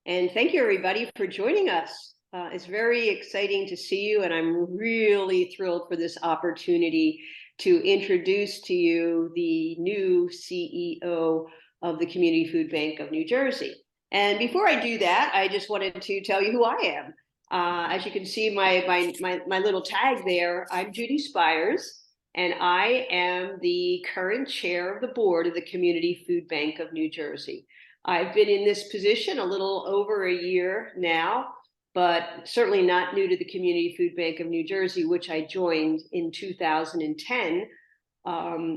And thank you, everybody, for joining us. It's very exciting to see you, and I'm really thrilled for this opportunity to introduce to you the new CEO of the Community Food Bank of New Jersey. And before I do that, I just wanted to tell you who I am. As you can see my little tag there, I'm Judy Spires, and I am the current chair of the board of the Community Food Bank of New Jersey. I've been in this position a little over a year now, but certainly not new to the Community Food Bank of New Jersey, which I joined in 2010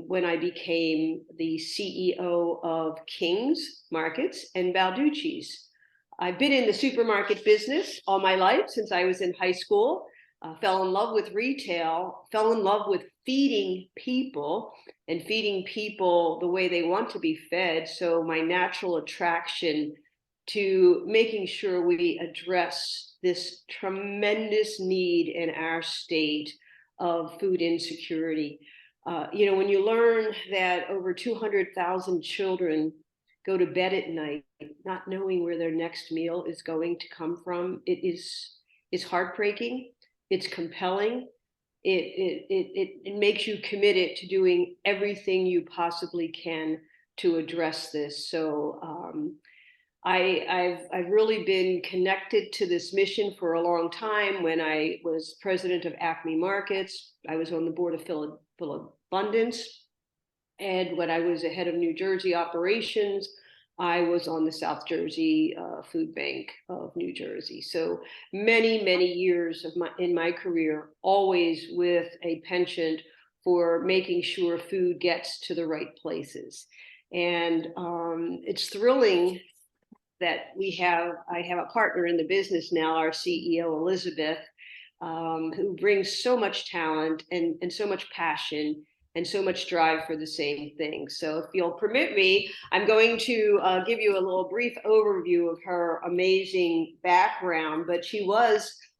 when I became the CEO of King's Markets and Balducci's. I've been in the supermarket business all my life since I was in high school. Fell in love with retail, fell in love with feeding people and feeding people the way they want to be fed. So my natural attraction to making sure we address this tremendous need in our state of food insecurity. When you learn that over 200,000 children go to bed at night not knowing where their next meal is going to come from, it's heartbreaking. It's compelling. It makes you committed to doing everything you possibly can to address this. So I've really been connected to this mission for a long time. When I was president of Acme Markets, I was on the board of Philabundance. And when I was the head of New Jersey operations, I was on the South Jersey Food Bank of New Jersey. So many, many years in my career, always with a penchant for making sure food gets to the right places. And it's thrilling that I have a partner in the business now, our CEO, Elizabeth, who brings so much talent and so much passion and so much drive for the same thing. So if you'll permit me, I'm going to give you a little brief overview of her amazing background. But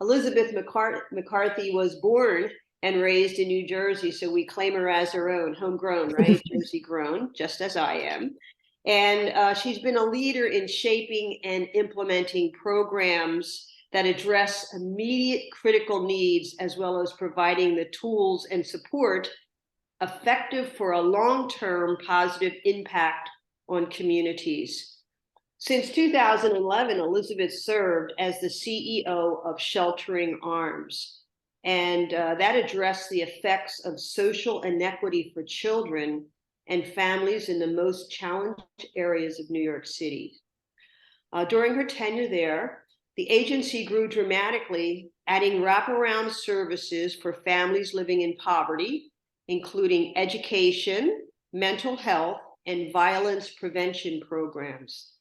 Elizabeth McCarthy was born and raised in New Jersey. So we claim her as her own, homegrown, right? Jersey grown, just as I am. And she's been a leader in shaping and implementing programs that address immediate critical needs, as well as providing the tools and support effective for a long-term positive impact on communities. Since 2011, Elizabeth served as the CEO of Sheltering Arms, and that addressed the effects of social inequity for children and families in the most challenged areas of New York City. During her tenure there, the agency grew dramatically, adding wraparound services for families living in poverty, including education, mental health, and violence prevention programs.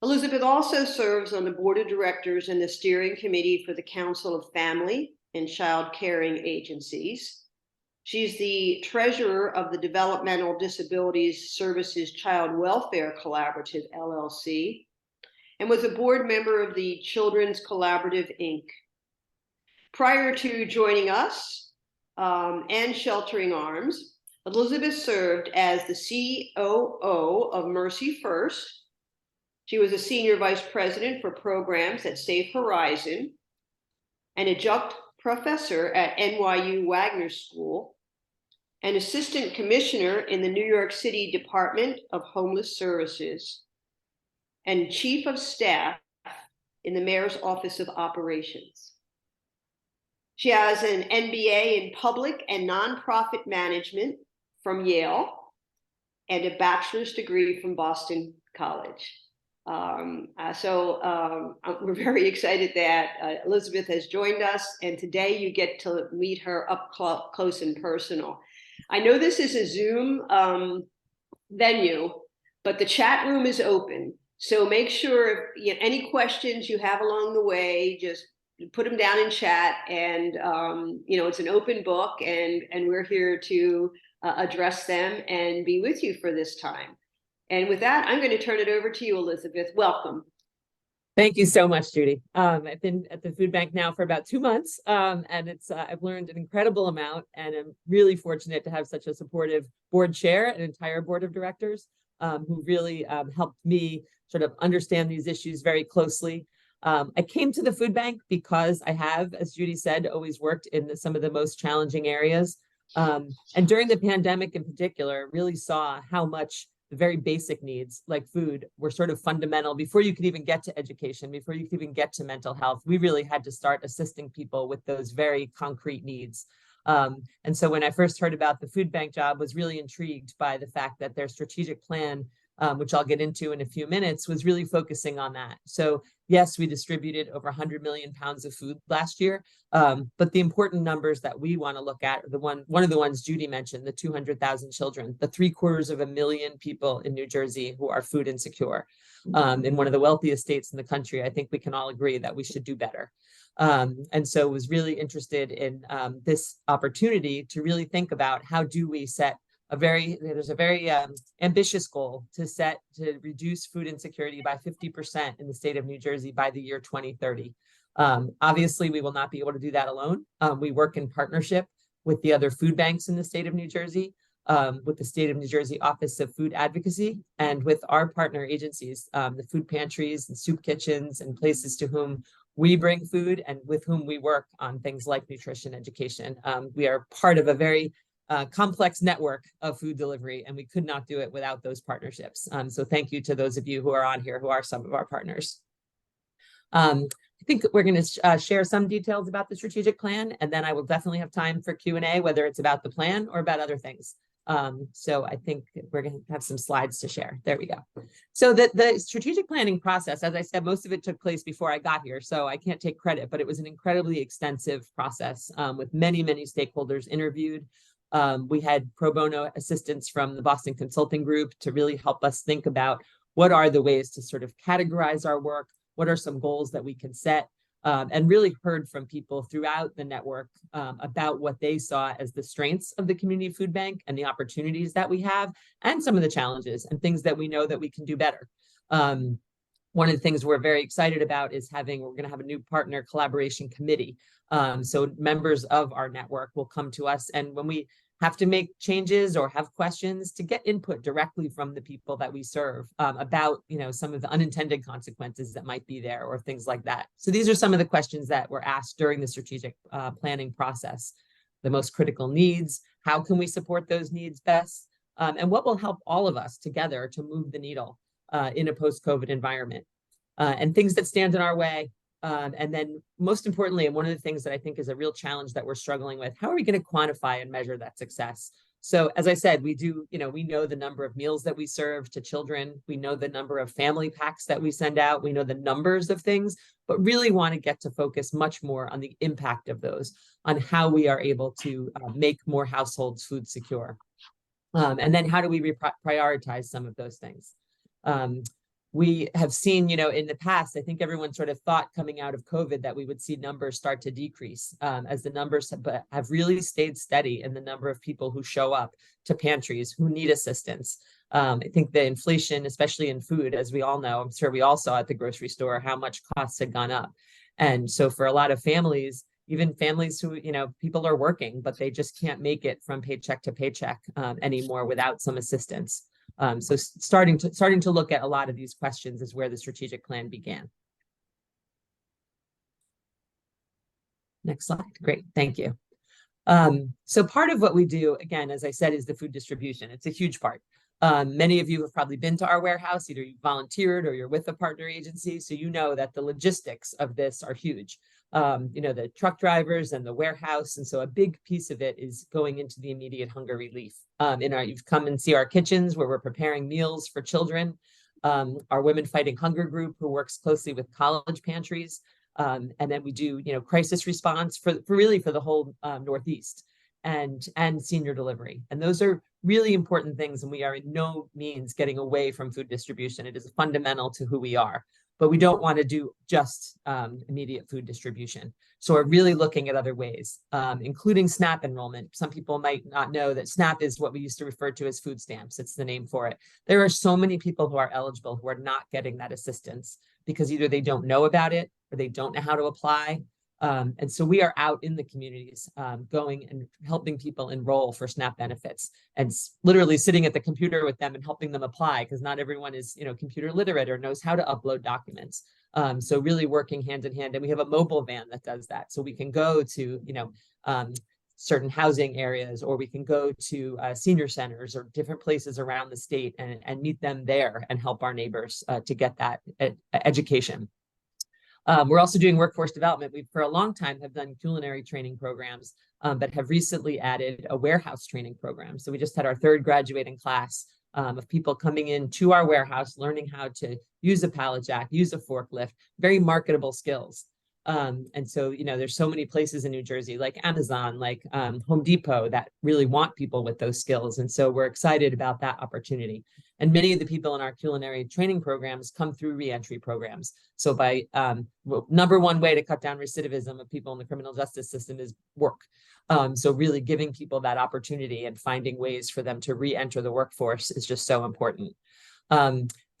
Elizabeth also serves on the board of directors and the steering committee for the Council of Family and Child Caring Agencies. She's the treasurer of the Developmental Disabilities Services Child Welfare Collaborative, LLC, and was a board member of the Children's Collaborative, Inc. Prior to joining us, and Sheltering Arms, Elizabeth served as the COO of Mercy First. She was a senior vice president for programs at Safe Horizon, an adjunct professor at NYU Wagner School, an assistant commissioner in the New York City Department of Homeless Services, and chief of staff in the Mayor's Office of Operations. She has an MBA in public and nonprofit management from Yale and a bachelor's degree from Boston College. We're very excited that Elizabeth has joined us, and today you get to meet her up close and personal. I know this is a Zoom venue, but the chat room is open. So make sure any questions you have along the way, just put them down in chat, and it's an open book, and we're here to address them and be with you for this time. And with that, I'm going to turn it over to you, Elizabeth. Welcome. Thank you so much, Judy. I've been at the food bank now for about 2 months, and I've learned an incredible amount, and I'm really fortunate to have such a supportive board chair and entire board of directors who really helped me sort of understand these issues very closely. I came to the food bank because I have, as Judy said, always worked in some of the most challenging areas. And during the pandemic in particular, really saw how much the very basic needs like food were sort of fundamental. Before you could even get to education, before you could even get to mental health, we really had to start assisting people with those very concrete needs. And so when I first heard about the food bank job, was really intrigued by the fact that their strategic plan, which I'll get into in a few minutes, was really focusing on that. So yes, we distributed over 100 million pounds of food last year, but the important numbers that we want to look at are one of the ones Judy mentioned, the 200,000 children, the 750,000 people in New Jersey who are food insecure. In one of the wealthiest states in the country, I think we can all agree that we should do better. And so was really interested in this opportunity to really think about how do we set there's a very ambitious goal to reduce food insecurity by 50% in the state of New Jersey by the year 2030. Obviously, we will not be able to do that alone. We work in partnership with the other food banks in the state of New Jersey, with the State of New Jersey Office of Food Advocacy, and with our partner agencies, the food pantries and soup kitchens and places to whom we bring food and with whom we work on things like nutrition education. We are part of a very complex network of food delivery, and we could not do it without those partnerships. So thank you to those of you who are on here who are some of our partners. I think we're going to share some details about the strategic plan, and then I will definitely have time for Q&A, whether it's about the plan or about other things. So I think we're going to have some slides to share. There we go. So the strategic planning process, as I said, most of it took place before I got here, so I can't take credit, but it was an incredibly extensive process with many, many stakeholders interviewed. We had pro bono assistance from the Boston Consulting Group to really help us think about what are the ways to sort of categorize our work, what are some goals that we can set, and really heard from people throughout the network about what they saw as the strengths of the community food bank and the opportunities that we have, and some of the challenges and things that we know that we can do better. One of the things we're very excited about is we're going to have a new partner collaboration committee. So members of our network will come to us, and when we have to make changes or have questions, to get input directly from the people that we serve about, some of the unintended consequences that might be there or things like that. So these are some of the questions that were asked during the strategic planning process. The most critical needs, how can we support those needs best? And what will help all of us together to move the needle in a post-COVID environment? And things that stand in our way. And then most importantly, and one of the things that I think is a real challenge that we're struggling with, how are we going to quantify and measure that success? So as I said, we know the number of meals that we serve to children. We know the number of family packs that we send out. We know the numbers of things, but really want to get to focus much more on the impact of those, on how we are able to make more households food secure. And then how do we prioritize some of those things? We have seen, in the past, I think everyone sort of thought coming out of COVID that we would see numbers start to decrease as the numbers have really stayed steady in the number of people who show up to pantries who need assistance. I think the inflation, especially in food, as we all know, I'm sure we all saw at the grocery store how much costs had gone up. And so for a lot of families, even families who, people are working, but they just can't make it from paycheck to paycheck anymore without some assistance. So starting to look at a lot of these questions is where the strategic plan began. Next slide. Great. Thank you. So part of what we do, again, as I said, is the food distribution. It's a huge part. Many of you have probably been to our warehouse, either you volunteered or you're with a partner agency, so you know that the logistics of this are huge. The truck drivers and the warehouse, and so a big piece of it is going into the immediate hunger relief. You've come and see our kitchens where we're preparing meals for children. Our Women Fighting Hunger group, who works closely with college pantries, and then we do crisis response for the whole Northeast, and senior delivery, and those are really important things, and we are in no means getting away from food distribution. It is fundamental to who we are, but we don't want to do just immediate food distribution. So we're really looking at other ways, including SNAP enrollment. Some people might not know that SNAP is what we used to refer to as food stamps. It's the name for it. There are so many people who are eligible who are not getting that assistance because either they don't know about it or they don't know how to apply. And so we are out in the communities, going and helping people enroll for SNAP benefits, and literally sitting at the computer with them and helping them apply, because not everyone is, computer literate or knows how to upload documents. So really working hand in hand, and we have a mobile van that does that. So we can go to, certain housing areas, or we can go to senior centers or different places around the state and meet them there and help our neighbors to get that education. We're also doing workforce development. We, for a long time, have done culinary training programs, but have recently added a warehouse training program. So we just had our third graduating class of people coming into our warehouse, learning how to use a pallet jack, use a forklift, very marketable skills. And so, there's so many places in New Jersey, like Amazon, like Home Depot, that really want people with those skills. And so we're excited about that opportunity. And many of the people in our culinary training programs come through reentry programs. So by number one way to cut down recidivism of people in the criminal justice system is work. So really giving people that opportunity and finding ways for them to re-enter the workforce is just so important.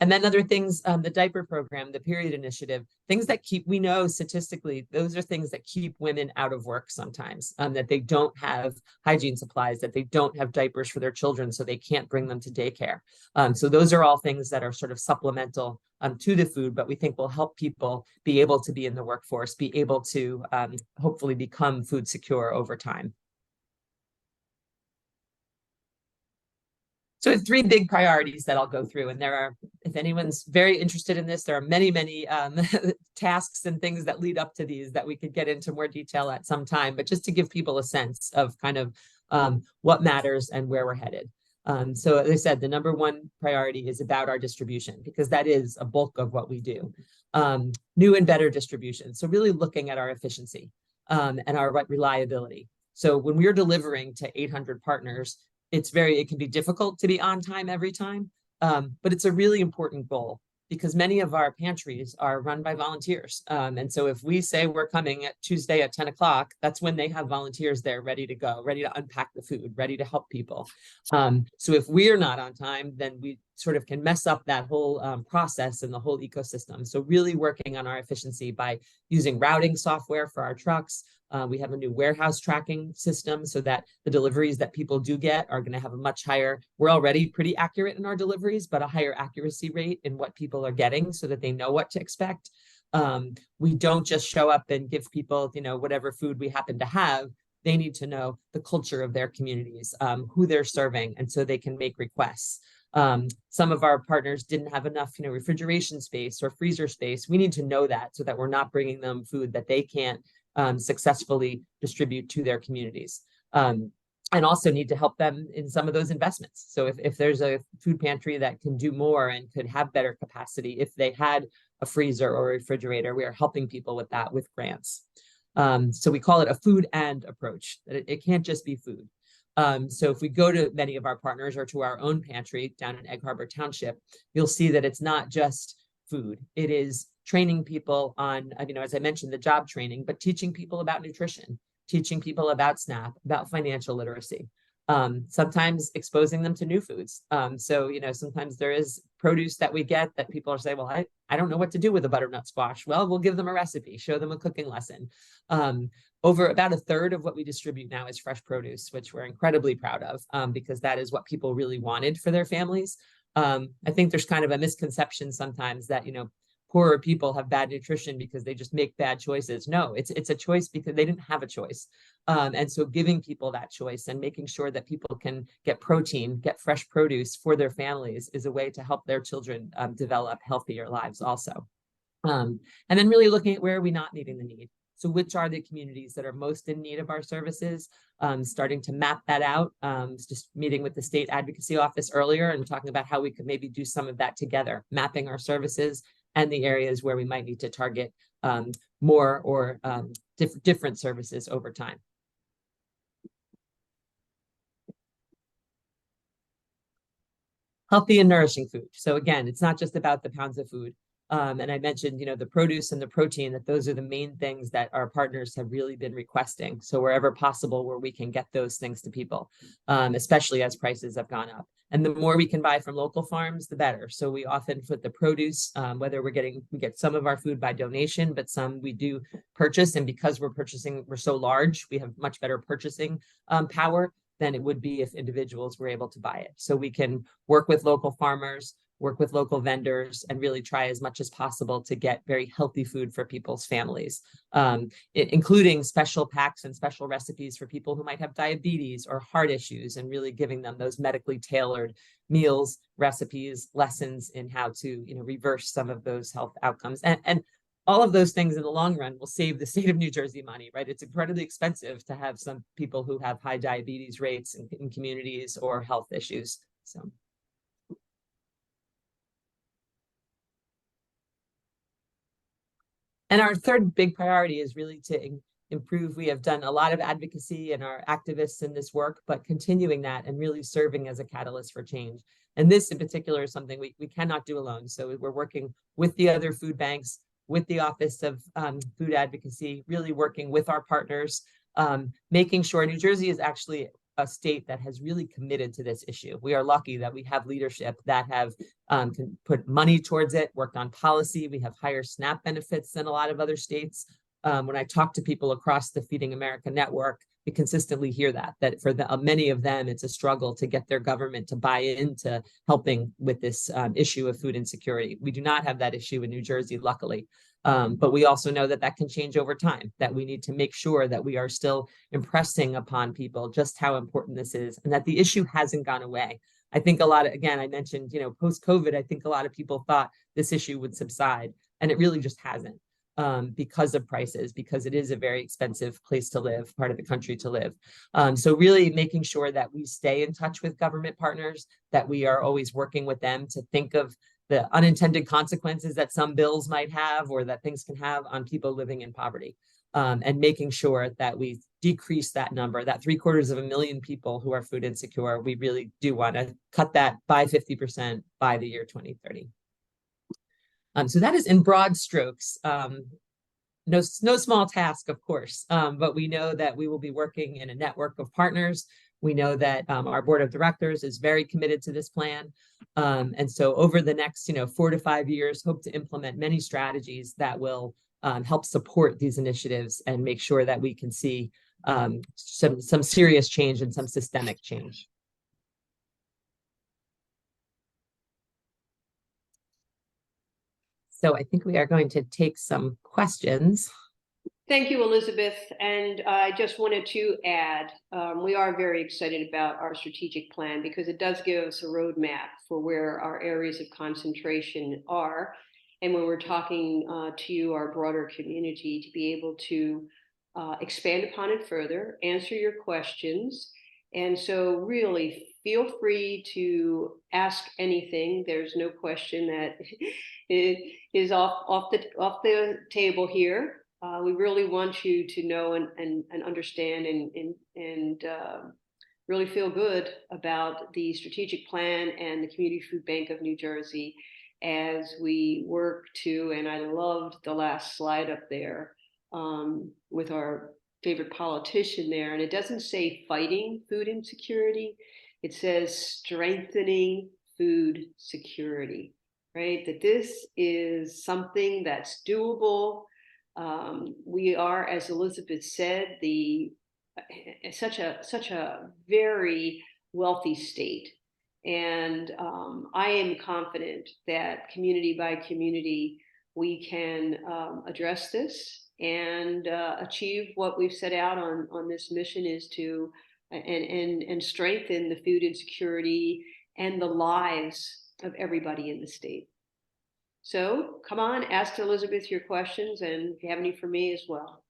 And then other things, the diaper program, the period initiative, things that we know statistically, those are things that keep women out of work sometimes, that they don't have hygiene supplies, that they don't have diapers for their children, so they can't bring them to daycare. So those are all things that are sort of supplemental to the food, but we think will help people be able to be in the workforce, be able to hopefully become food secure over time. So three big priorities that I'll go through, and there are, if anyone's very interested in this, there are many, many tasks and things that lead up to these that we could get into more detail at some time, but just to give people a sense of kind of what matters and where we're headed. So as I said, the number one priority is about our distribution, because that is a bulk of what we do. New and better distribution. So really looking at our efficiency and our reliability. So when we're delivering to 800 partners, it can be difficult to be on time every time, but it's a really important goal, because many of our pantries are run by volunteers. And so if we say we're coming at Tuesday at 10 o'clock, that's when they have volunteers there ready to go, ready to unpack the food, ready to help people. So if we're not on time, then we sort of can mess up that whole process and the whole ecosystem. So really working on our efficiency by using routing software for our trucks. We have a new warehouse tracking system so that the deliveries that people do get are going to have a much higher, we're already pretty accurate in our deliveries, but a higher accuracy rate in what people are getting so that they know what to expect. We don't just show up and give people, whatever food we happen to have. They need to know the culture of their communities, who they're serving, and so they can make requests. Some of our partners didn't have enough, refrigeration space or freezer space. We need to know that so that we're not bringing them food that they can't successfully distribute to their communities, and also need to help them in some of those investments. So if there's a food pantry that can do more and could have better capacity, if they had a freezer or a refrigerator, we are helping people with that with grants. So we call it a food and approach. It can't just be food. So if we go to many of our partners or to our own pantry down in Egg Harbor Township, you'll see that it's not just food. It is training people on, as I mentioned, the job training, but teaching people about nutrition, teaching people about SNAP, about financial literacy, sometimes exposing them to new foods. So, sometimes there is produce that we get that people are saying, well, I don't know what to do with a butternut squash. Well, we'll give them a recipe, show them a cooking lesson. Over about a third of what we distribute now is fresh produce, which we're incredibly proud of, because that is what people really wanted for their families. I think there's kind of a misconception sometimes that, poorer people have bad nutrition because they just make bad choices. No, it's a choice because they didn't have a choice. And so giving people that choice and making sure that people can get protein, get fresh produce for their families is a way to help their children develop healthier lives also. And then really looking at where are we not meeting the need. So which are the communities that are most in need of our services? Starting to map that out, just meeting with the state advocacy office earlier and talking about how we could maybe do some of that together, mapping our services and the areas where we might need to target more or different services over time. Healthy and nourishing food. So again, it's not just about the pounds of food. And I mentioned, the produce and the protein, that those are the main things that our partners have really been requesting. So wherever possible, where we can get those things to people, especially as prices have gone up. And the more we can buy from local farms, the better. So we often put the produce, whether we get some of our food by donation, but some we do purchase. And because we're so large, we have much better purchasing power than it would be if individuals were able to buy it. So we can work with local farmers, work with local vendors, and really try as much as possible to get very healthy food for people's families, including special packs and special recipes for people who might have diabetes or heart issues, and really giving them those medically tailored meals, recipes, lessons in how to reverse some of those health outcomes. And all of those things in the long run will save the state of New Jersey money, right? It's incredibly expensive to have some people who have high diabetes rates in communities or health issues. So. And our third big priority is really to improve. We have done a lot of advocacy and are activists in this work, but continuing that and really serving as a catalyst for change. And this in particular is something we cannot do alone. So we're working with the other food banks, with the Office of Food Advocacy, really working with our partners, making sure New Jersey is actually a state that has really committed to this issue. We are lucky that we have leadership that have can put money towards it, worked on policy. We have higher SNAP benefits than a lot of other states. When I talk to people across the Feeding America network, we consistently hear that for many of them, it's a struggle to get their government to buy into helping with this issue of food insecurity. We do not have that issue in New Jersey, luckily. But we also know that can change over time, that we need to make sure that we are still impressing upon people just how important this is, and that the issue hasn't gone away. I think again, I mentioned, post-COVID, I think a lot of people thought this issue would subside, and it really just hasn't, because of prices, because it is a very expensive place to live, part of the country to live. So really making sure that we stay in touch with government partners, that we are always working with them to think of the unintended consequences that some bills might have or that things can have on people living in poverty, and making sure that we decrease that number, that 750,000 people who are food insecure. We really do want to cut that by 50% by the year 2030. So that is in broad strokes. No small task, of course, but we know that we will be working in a network of partners. We know that our board of directors is very committed to this plan. And so over the next 4 to 5 years, hope to implement many strategies that will help support these initiatives and make sure that we can see some serious change and some systemic change. So I think we are going to take some questions. Thank you, Elizabeth. And I just wanted to add, we are very excited about our strategic plan because it does give us a roadmap for where our areas of concentration are. And when we're talking to you, our broader community, to be able to expand upon it further, answer your questions. And so really feel free to ask anything. There's no question that is off the table here. We really want you to know and understand and really feel good about the strategic plan and the Community Food Bank of New Jersey as we work to, and I loved the last slide up there with our favorite politician there, and it doesn't say fighting food insecurity, it says strengthening food security, right? That this is something that's doable. We are, as Elizabeth said, such a very wealthy state, and I am confident that community by community we can address this and achieve what we've set out on this mission, is to and strengthen the food insecurity and the lives of everybody in the state. So come on, ask Elizabeth your questions, and if you have any for me as well.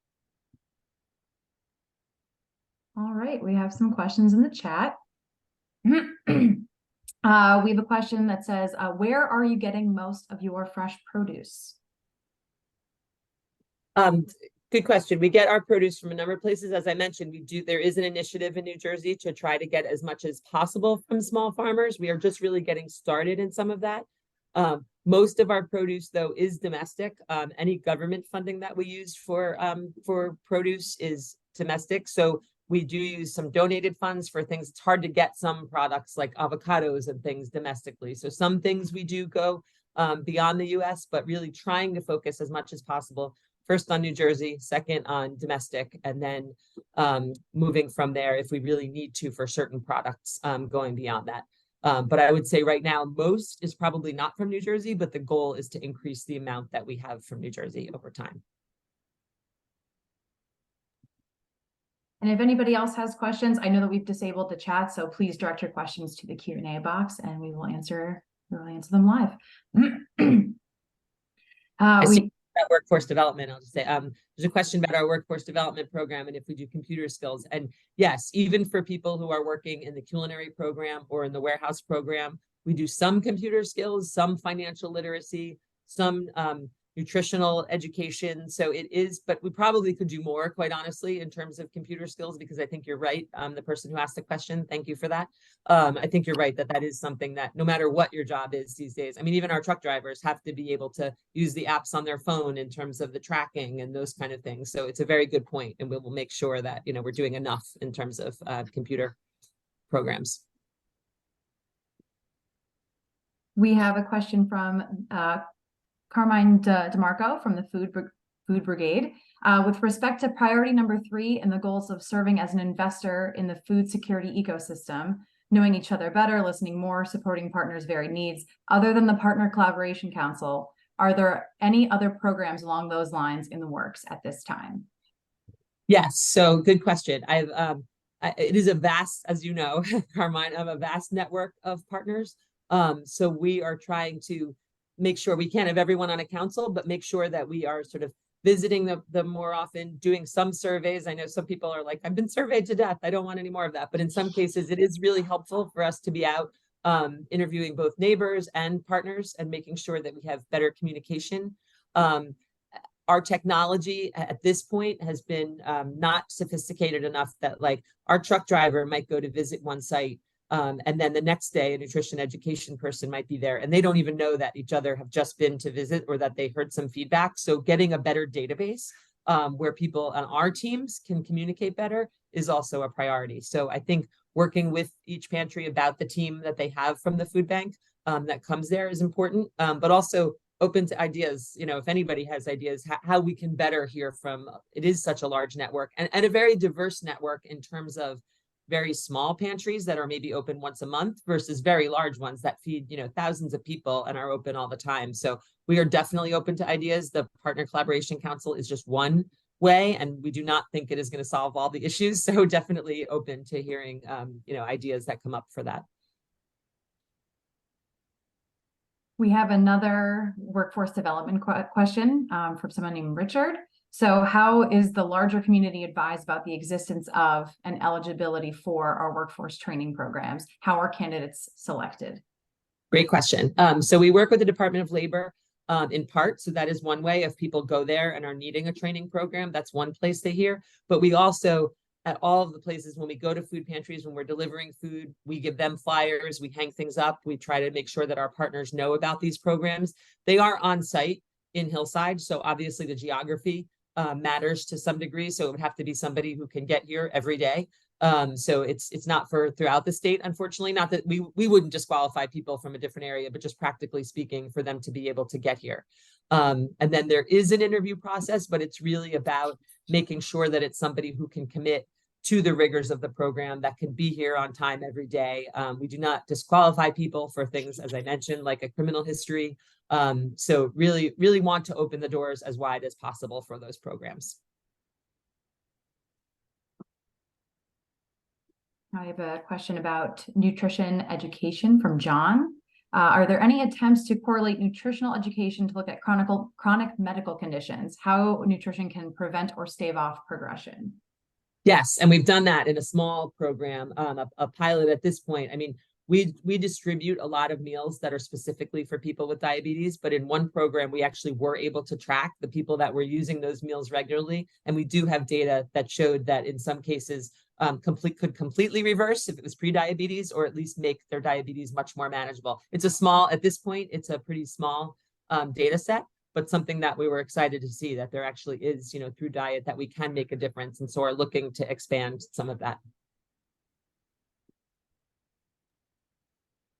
All right, we have some questions in the chat. We have a question that says, where are you getting most of your fresh produce? Good question. We get our produce from a number of places. As I mentioned, there is an initiative in New Jersey to try to get as much as possible from small farmers. We are just really getting started in some of that. Most of our produce, though, is domestic. Any government funding that we use for produce is domestic. So We do use some donated funds for things. It's hard to get some products like avocados and things domestically. So some things we do go beyond the US, but really trying to focus as much as possible, first on New Jersey, second on domestic, and then moving from there if we really need to for certain products going beyond that. But I would say right now, most is probably not from New Jersey, but the goal is to increase the amount that we have from New Jersey over time. And if anybody else has questions, I know that we've disabled the chat, so please direct your questions to the Q&A box and we will answer them live. About workforce development, I'll just say there's a question about our workforce development program and if we do computer skills. And yes, even for people who are working in the culinary program or in the warehouse program, we do some computer skills, some financial literacy, some nutritional education. So it is, but we probably could do more, quite honestly, in terms of computer skills, because I think you're right. The person who asked the question, thank you for that. I think you're right that that is something that no matter what your job is these days, I mean, even our truck drivers have to be able to use the apps on their phone in terms of the tracking and those kind of things. So it's a very good point, and we will make sure that, you know, we're doing enough in terms of computer programs. We have a question from Carmine DeMarco from the Food Brigade. With respect to priority number 3 and the goals of serving as an investor in the food security ecosystem, knowing each other better, listening more, supporting partners' varied needs, other than the Partner Collaboration Council, are there any other programs along those lines in the works at this time? Yes, so good question. It is a vast, as you know, Carmine, of a vast network of partners. So we are trying to make sure we can't have everyone on a council, but make sure that we are sort of visiting them more often, doing some surveys. I know some people are like, I've been surveyed to death, I don't want any more of that. But in some cases, it is really helpful for us to be out interviewing both neighbors and partners and making sure that we have better communication. Our technology at this point has been not sophisticated enough that, like, our truck driver might go to visit one site and then the next day a nutrition education person might be there and they don't even know that each other have just been to visit or that they heard some feedback. So getting a better database where people on our teams can communicate better is also a priority. So I think working with each pantry about the team that they have from the food bank that comes there is important, but also open to ideas. You know, if anybody has ideas, how we can better hear from, it is such a large network and a very diverse network in terms of very small pantries that are maybe open once a month versus very large ones that feed, you know, thousands of people and are open all the time. So we are definitely open to ideas. The Partner Collaboration Council is just one way, and we do not think it is going to solve all the issues. So definitely open to hearing, you know, ideas that come up for that. We have another workforce development question from someone named Richard. So how is the larger community advised about the existence of and eligibility for our workforce training programs? How are candidates selected? Great question. So we work with the Department of Labor in part. So that is one way. If people go there and are needing a training program, that's one place they hear. But we also, at all of the places, when we go to food pantries, when we're delivering food, we give them flyers, we hang things up, we try to make sure that our partners know about these programs. They are on site in Hillside, so obviously the geography matters to some degree. So it would have to be somebody who can get here every day. So it's not for throughout the state, unfortunately. Not that we wouldn't disqualify people from a different area, but just practically speaking, for them to be able to get here. And then there is an interview process, but it's really about making sure that it's somebody who can commit to the rigors of the program, that can be here on time every day. We do not disqualify people for things, as I mentioned, like a criminal history. So really, really want to open the doors as wide as possible for those programs. I have a question about nutrition education from John. Are there any attempts to correlate nutritional education to look at chronic medical conditions, how nutrition can prevent or stave off progression? Yes, and we've done that in a small program, a pilot at this point. I mean, we distribute a lot of meals that are specifically for people with diabetes, but in one program, we actually were able to track the people that were using those meals regularly. And we do have data that showed that in some cases, could completely reverse if it was pre-diabetes, or at least make their diabetes much more manageable. It's a small, at this point, it's a pretty small data set, but something that we were excited to see, that there actually is, through diet, that we can make a difference. And so are looking to expand some of that.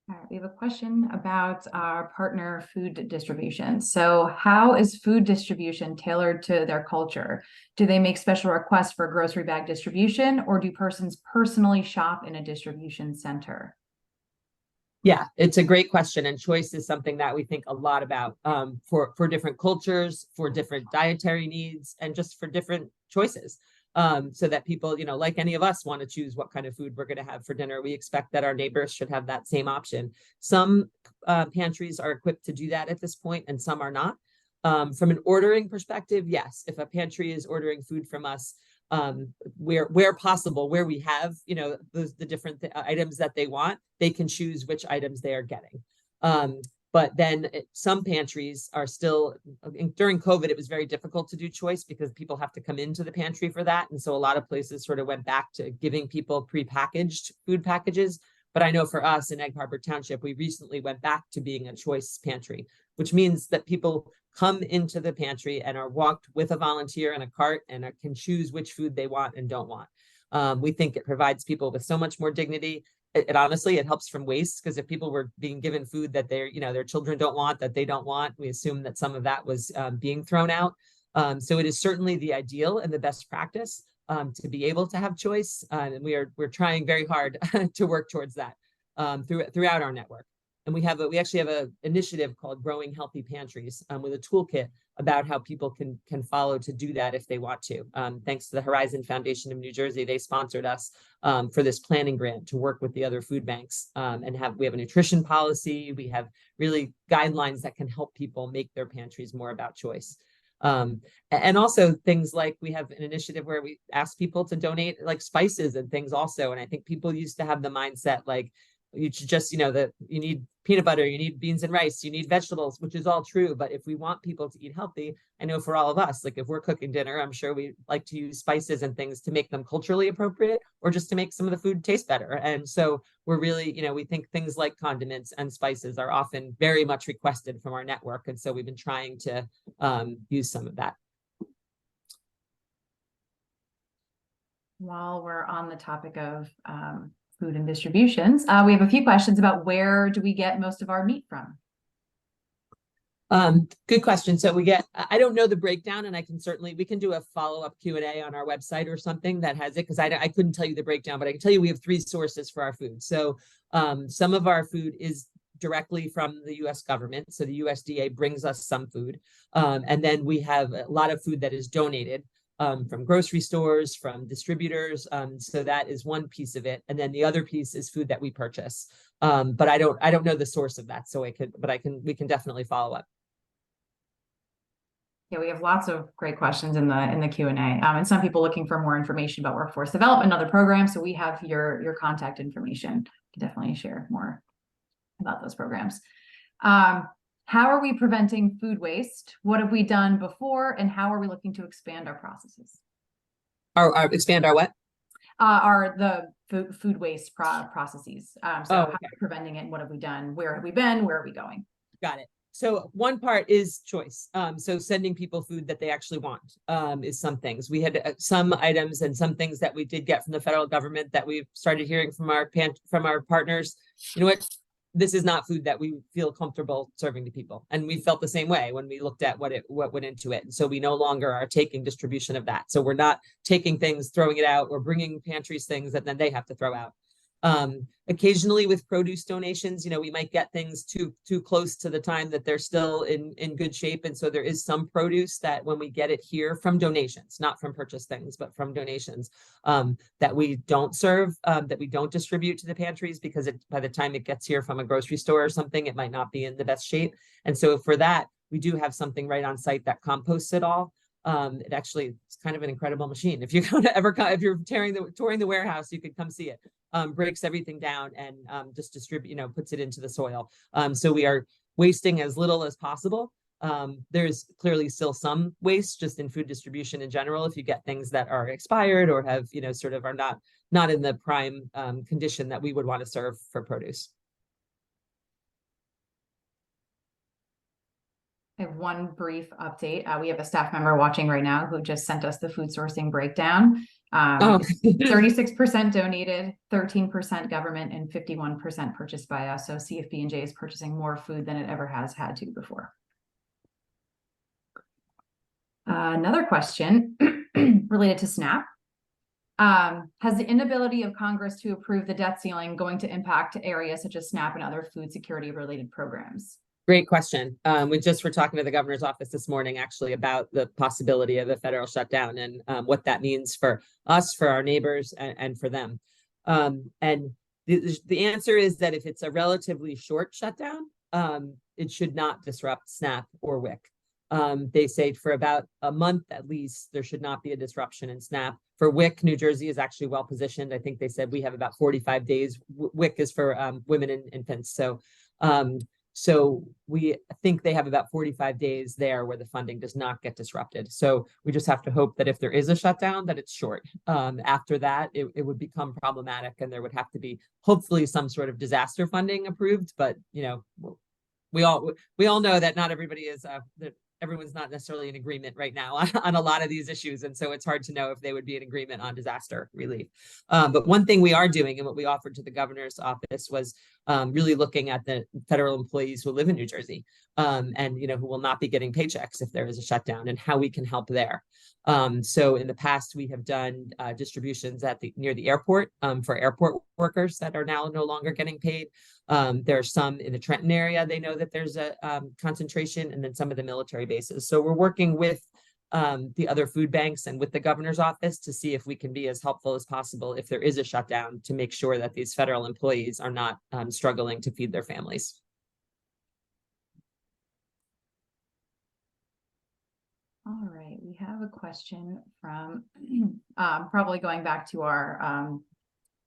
All right, we have a question about our partner food distribution. So how is food distribution tailored to their culture? Do they make special requests for grocery bag distribution, or do persons personally shop in a distribution center? Yeah, it's a great question. And choice is something that we think a lot about for different cultures, for different dietary needs, and just for different choices. So that people, like any of us, want to choose what kind of food we're going to have for dinner. We expect that our neighbors should have that same option. Some pantries are equipped to do that at this point, and some are not. From an ordering perspective, yes, if a pantry is ordering food from us, where possible, where we have, the different items that they want, they can choose which items they are getting. But then some pantries are still, during COVID, it was very difficult to do choice because people have to come into the pantry for that. And so a lot of places sort of went back to giving people prepackaged food packages. But I know for us in Egg Harbor Township, we recently went back to being a choice pantry, which means that people come into the pantry and are walked with a volunteer in a cart and can choose which food they want and don't want. We think it provides people with so much more dignity. It honestly, it helps from waste, because if people were being given food that their children don't want, that they don't want, we assume that some of that was being thrown out. So it is certainly the ideal and the best practice to be able to have choice. And we're trying very hard to work towards that throughout our network. And we actually have an initiative called Growing Healthy Pantries with a toolkit about how people can follow to do that if they want to. Thanks to the Horizon Foundation of New Jersey, they sponsored us for this planning grant to work with the other food banks, and we have a nutrition policy. We have really guidelines that can help people make their pantries more about choice. And also things like we have an initiative where we ask people to donate like spices and things also. And I think people used to have the mindset like, you should just, that you need peanut butter, you need beans and rice, you need vegetables, which is all true. But if we want people to eat healthy, I know for all of us, like if we're cooking dinner, I'm sure we like to use spices and things to make them culturally appropriate, or just to make some of the food taste better. And so we're really, we think things like condiments and spices are often very much requested from our network. And so we've been trying to use some of that. While we're on the topic of food and distributions, we have a few questions about where do we get most of our meat from? Good question. So I don't know the breakdown, and we can do a follow-up Q&A on our website or something that has it, because I couldn't tell you the breakdown, but I can tell you we have 3 sources for our food. So some of our food is directly from the US government. So the USDA brings us some food. And then we have a lot of food that is donated from grocery stores, from distributors. So that is one piece of it. And then the other piece is food that we purchase. But I don't know the source of that. So we can definitely follow up. Yeah, we have lots of great questions in the Q&A, and some people looking for more information about workforce development and other programs. So we have your contact information. You can definitely share more about those programs. How are we preventing food waste? What have we done before, and how are we looking to expand our processes? Expand our what? The food waste processes. How okay. are we preventing it? What have we done? Where have we been? Where are we going? Got it. So one part is choice. So sending people food that they actually want is some things. We had some items and some things that we did get from the federal government that we've started hearing from our partners. You know what? This is not food that we feel comfortable serving to people. And we felt the same way when we looked at what went into it. And so we no longer are taking distribution of that. So we're not taking things, throwing it out, or bringing pantries things that then they have to throw out. Occasionally with produce donations, we might get things too close to the time that they're still in good shape. And so there is some produce that when we get it here from donations, not from purchased things, but from donations, that we don't serve, that we don't distribute to the pantries, because by the time it gets here from a grocery store or something, it might not be in the best shape. And so for that, we do have something right on site that composts it all. It actually, it's kind of an incredible machine. If you're if you're touring the warehouse, you could come see it. Breaks everything down and just puts it into the soil. So we are wasting as little as possible. There's clearly still some waste just in food distribution in general. If you get things that are expired or have, sort of are not in the prime condition that we would want to serve for produce. I have one brief update. We have a staff member watching right now who just sent us the food sourcing breakdown. Oh. 36% donated, 13% government, and 51% purchased by us. So CFBNJ is purchasing more food than it ever has had to before. Another question related to SNAP. Has the inability of Congress to approve the debt ceiling going to impact areas such as SNAP and other food security related programs? Great question. We just were talking to the governor's office this morning, actually, about the possibility of a federal shutdown and what that means for us, for our neighbors, and for them. And the answer is that if it's a relatively short shutdown, it should not disrupt SNAP or WIC. They say for about a month at least, there should not be a disruption in SNAP. For WIC, New Jersey is actually well positioned. I think they said we have about 45 days. WIC is for women and infants. So we think they have about 45 days there where the funding does not get disrupted. So we just have to hope that if there is a shutdown, that it's short. After that, it would become problematic, and there would have to be hopefully some sort of disaster funding approved. But we all know that not everybody is that everyone's not necessarily in agreement right now on a lot of these issues. And so it's hard to know if they would be in agreement on disaster relief. But one thing we are doing, and what we offered to the governor's office, was really looking at the federal employees who live in New Jersey and who will not be getting paychecks if there is a shutdown, and how we can help there. So in the past, we have done distributions near the airport for airport workers that are now no longer getting paid. There are some in the Trenton area. They know that there's a concentration, and then some of the military bases. So we're working with the other food banks and with the governor's office to see if we can be as helpful as possible if there is a shutdown, to make sure that these federal employees are not struggling to feed their families. All right, we have a question from probably going back to our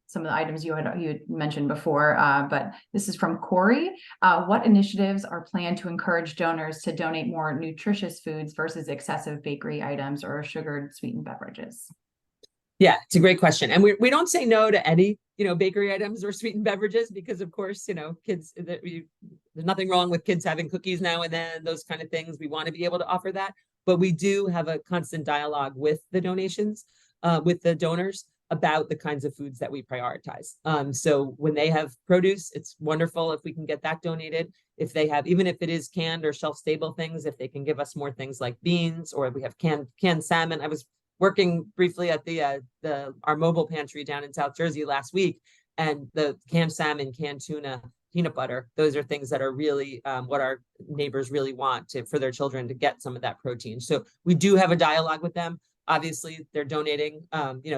some of the items you had mentioned before, but this is from Corey. What initiatives are planned to encourage donors to donate more nutritious foods versus excessive bakery items or sugared sweetened beverages? Yeah, it's a great question. And we don't say no to any, bakery items or sweetened beverages, because of course, kids, there's nothing wrong with kids having cookies now and then, those kind of things. We want to be able to offer that, but we do have a constant dialogue with the donations, with the donors, about the kinds of foods that we prioritize. So when they have produce, it's wonderful if we can get that donated. If they have, even if it is canned or shelf-stable things, if they can give us more things like beans, or we have canned salmon. I was working briefly at our mobile pantry down in South Jersey last week, and the canned salmon, canned tuna, peanut butter, those are things that are really what our neighbors really want for their children to get some of that protein. So we do have a dialogue with them. Obviously, they're donating,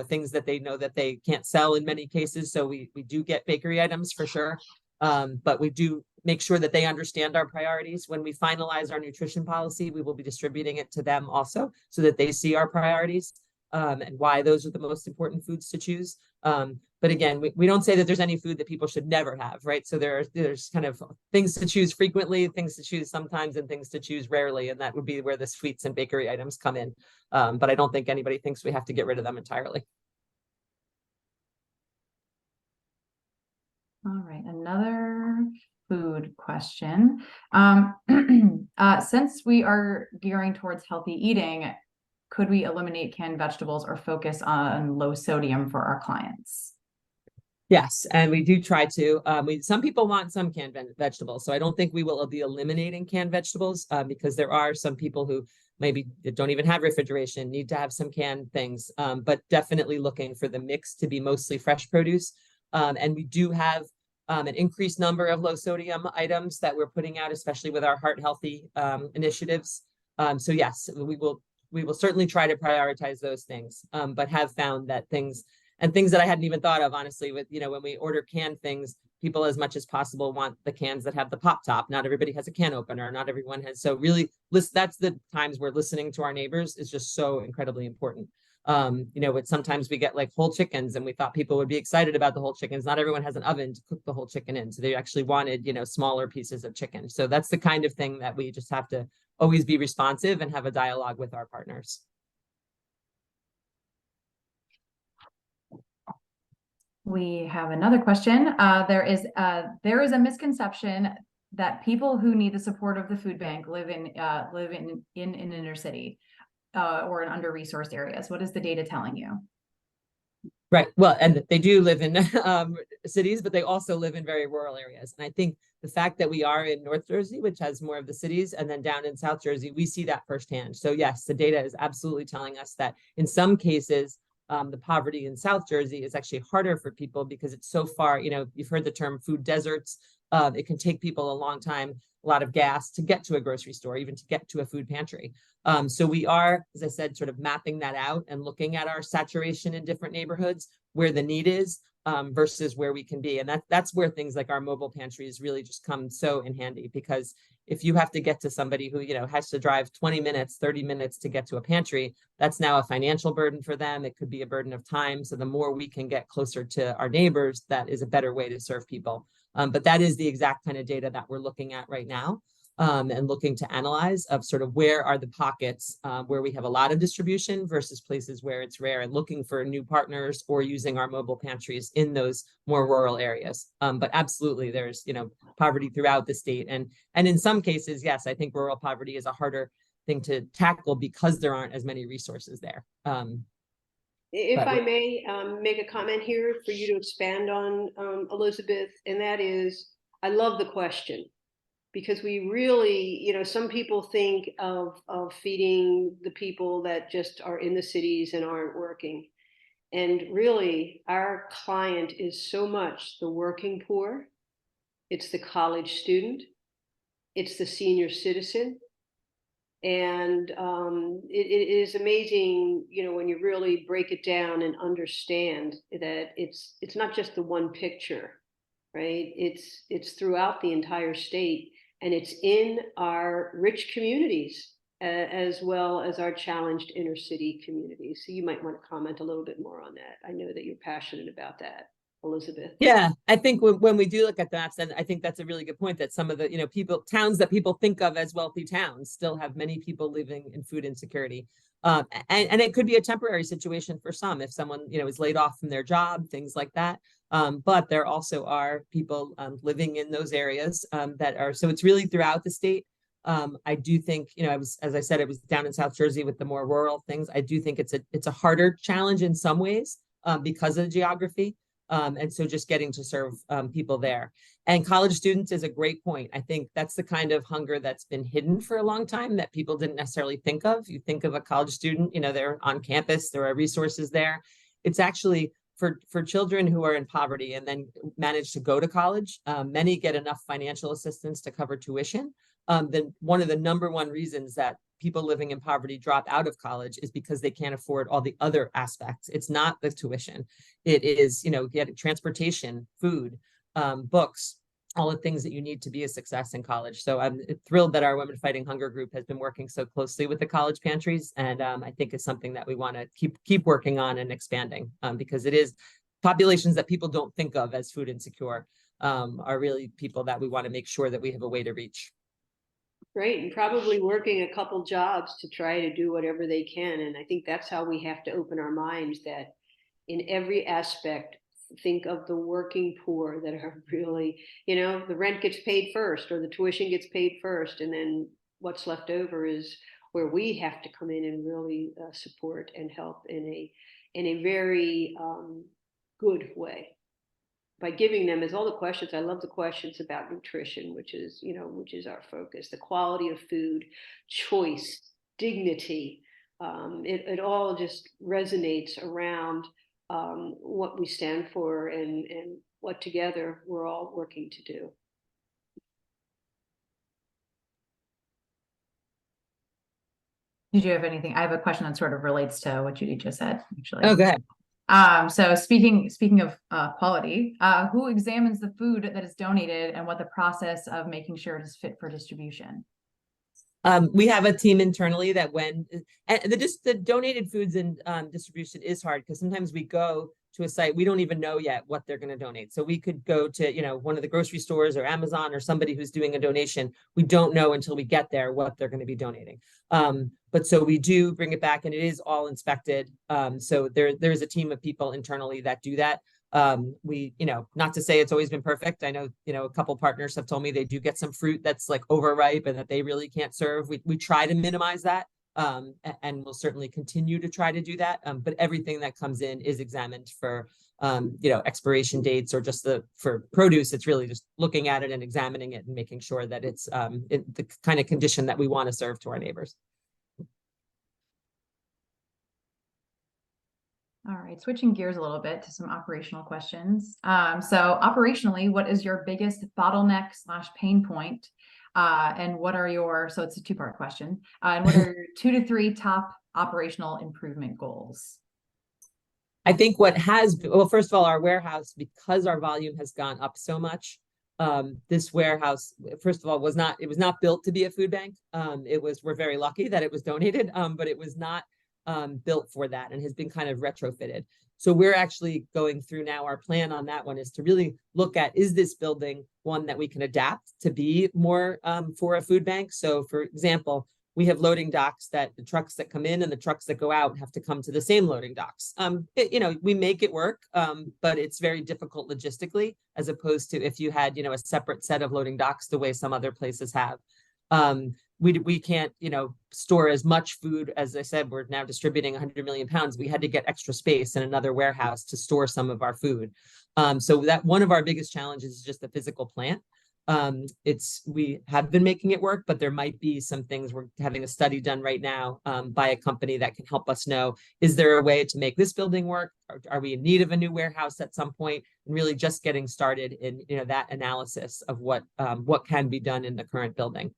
things that they know that they can't sell in many cases. So we do get bakery items for sure. But we do make sure that they understand our priorities. When we finalize our nutrition policy, we will be distributing it to them also, so that they see our priorities and why those are the most important foods to choose. But again, we don't say that there's any food that people should never have, right? So there's kind of things to choose frequently, things to choose sometimes, and things to choose rarely. And that would be where the sweets and bakery items come in. But I don't think anybody thinks we have to get rid of them entirely. All right, another food question. Since we are gearing towards healthy eating, could we eliminate canned vegetables or focus on low sodium for our clients? Yes, and we do try to. Some people want some canned vegetables, so I don't think we will be eliminating canned vegetables because there are some people who maybe don't even have refrigeration, need to have some canned things, but definitely looking for the mix to be mostly fresh produce. And we do have an increased number of low sodium items that we're putting out, especially with our heart healthy initiatives. So yes, we will certainly try to prioritize those things, but have found that things that I hadn't even thought of, honestly, with, when we order canned things, people as much as possible want the cans that have the pop top. Not everybody has a can opener. Not everyone has. So really, that's the times where listening to our neighbors is just so incredibly important. Sometimes we get like whole chickens, and we thought people would be excited about the whole chickens. Not everyone has an oven to cook the whole chicken in. So they actually wanted, smaller pieces of chicken. So that's the kind of thing that we just have to always be responsive and have a dialogue with our partners. We have another question. There is a misconception that people who need the support of the food bank live in an inner city or in under-resourced areas? What is the data telling you? Right. Well, and they do live in cities, but they also live in very rural areas. And I think the fact that we are in North Jersey, which has more of the cities, and then down in South Jersey, we see that firsthand. So yes, the data is absolutely telling us that in some cases, the poverty in South Jersey is actually harder for people because it's so far, you've heard the term food deserts. It can take people a long time, a lot of gas to get to a grocery store, even to get to a food pantry. So we are, as I said, sort of mapping that out and looking at our saturation in different neighborhoods, where the need is versus where we can be. And that's where things like our mobile pantries really just come so in handy, because if you have to get to somebody who, has to drive 20 minutes, 30 minutes to get to a pantry, that's now a financial burden for them. It could be a burden of time. So the more we can get closer to our neighbors, that is a better way to serve people. But that is the exact kind of data that we're looking at right now. And looking to analyze of sort of where are the pockets where we have a lot of distribution versus places where it's rare, and looking for new partners or using our mobile pantries in those more rural areas. But absolutely, there's, poverty throughout the state. And in some cases, yes, I think rural poverty is a harder thing to tackle because there aren't as many resources there. If I may make a comment here for you to expand on, Elizabeth, and that is, I love the question. Because we really, some people think of feeding the people that just are in the cities and aren't working. And really, our client is so much the working poor. It's the college student. It's the senior citizen. And it is amazing, when you really break it down and understand that it's not just the one picture, right? It's throughout the entire state. And it's in our rich communities as well as our challenged inner city communities. So you might want to comment a little bit more on that. I know that you're passionate about that, Elizabeth. Yeah, I think when we do look at that, then I think that's a really good point, that some of the, towns that people think of as wealthy towns still have many people living in food insecurity. And it could be a temporary situation for some, if someone, is laid off from their job, things like that. But there also are people living in those areas that are, so it's really throughout the state. I do think, as I said, it was down in South Jersey with the more rural things. I do think it's a harder challenge in some ways because of the geography. And so just getting to serve people there. And college students is a great point. I think that's the kind of hunger that's been hidden for a long time that people didn't necessarily think of. You think of a college student, they're on campus, there are resources there. It's actually for children who are in poverty and then manage to go to college. Many get enough financial assistance to cover tuition. Then one of the number one reasons that people living in poverty drop out of college is because they can't afford all the other aspects. It's not the tuition. It is, get transportation, food, books, all the things that you need to be a success in college. So I'm thrilled that our Women Fighting Hunger group has been working so closely with the college pantries. And I think it's something that we want to keep working on and expanding because it is populations that people don't think of as food insecure are really people that we want to make sure that we have a way to reach. Great, and probably working a couple jobs to try to do whatever they can. And I think that's how we have to open our minds, that in every aspect, think of the working poor that are really, the rent gets paid first or the tuition gets paid first. And then what's left over is where we have to come in and really support and help in a very good way. By giving them is all the questions. I love the questions about nutrition, which is our focus, the quality of food, choice, dignity. It all just resonates around what we stand for and what together we're all working to do. Did you have anything? I have a question that sort of relates to what Judy just said, actually. Oh, go ahead. So speaking of quality, who examines the food that is donated and what the process of making sure it is fit for distribution? We have a team internally that the donated foods and distribution is hard because sometimes we go to a site, we don't even know yet what they're going to donate. So we could go to, one of the grocery stores or Amazon or somebody who's doing a donation. We don't know until we get there what they're going to be donating. But so we do bring it back and it is all inspected. So there's a team of people internally that do that. We, not to say it's always been perfect. I know, a couple partners have told me they do get some fruit that's like overripe and that they really can't serve. We try to minimize that. And we'll certainly continue to try to do that. But everything that comes in is examined for, expiration dates, or just for produce. It's really just looking at it and examining it and making sure that it's in the kind of condition that we want to serve to our neighbors. All right, switching gears a little bit to some operational questions. So operationally, what is your biggest bottleneck / pain point? And what are your, so it's a two-part question, and what are your 2 to 3 top operational improvement goals? I think well, first of all, our warehouse, because our volume has gone up so much, this warehouse, first of all, it was not built to be a food bank. We're very lucky that it was donated, but it was not built for that and has been kind of retrofitted. So we're actually going through now. Our plan on that one is to really look at, is this building one that we can adapt to be more for a food bank? So for example, we have loading docks that the trucks that come in and the trucks that go out have to come to the same loading docks. We make it work, but it's very difficult logistically, as opposed to if you had, a separate set of loading docks the way some other places have. We can't, store as much food. As I said, we're now distributing 100 million pounds. We had to get extra space in another warehouse to store some of our food. So that one of our biggest challenges is just the physical plant. We have been making it work, but there might be some things. We're having a study done right now by a company that can help us know, is there a way to make this building work? Are we in need of a new warehouse at some point? And really just getting started in, that analysis of what can be done in the current building.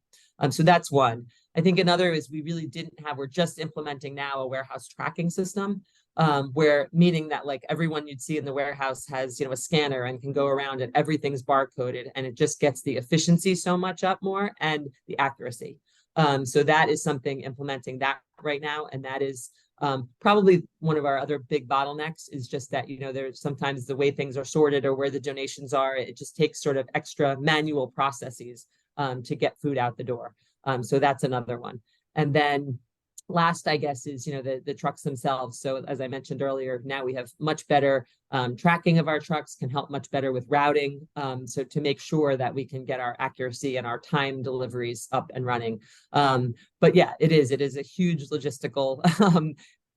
So that's one. I think another is we're just implementing now a warehouse tracking system, meaning that like everyone you'd see in the warehouse has, a scanner and can go around and everything's barcoded, and it just gets the efficiency so much up more and the accuracy. So that is something, implementing that right now. And that is probably one of our other big bottlenecks, is just that, there's sometimes the way things are sorted or where the donations are, it just takes sort of extra manual processes to get food out the door. So that's another one. And then last, I guess, is, the trucks themselves. So as I mentioned earlier, now we have much better tracking of our trucks, can help much better with routing. So to make sure that we can get our accuracy and our time deliveries up and running. But yeah, it is a huge logistical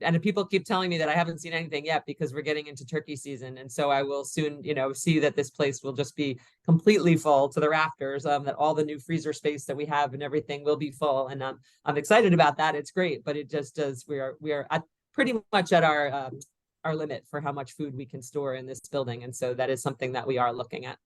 and people keep telling me that I haven't seen anything yet because we're getting into turkey season. And so I will soon, see that this place will just be completely full to the rafters, that all the new freezer space that we have and everything will be full. And I'm excited about that. It's great, but it just does, we are at pretty much at our limit for how much food we can store in this building. And so that is something that we are looking at.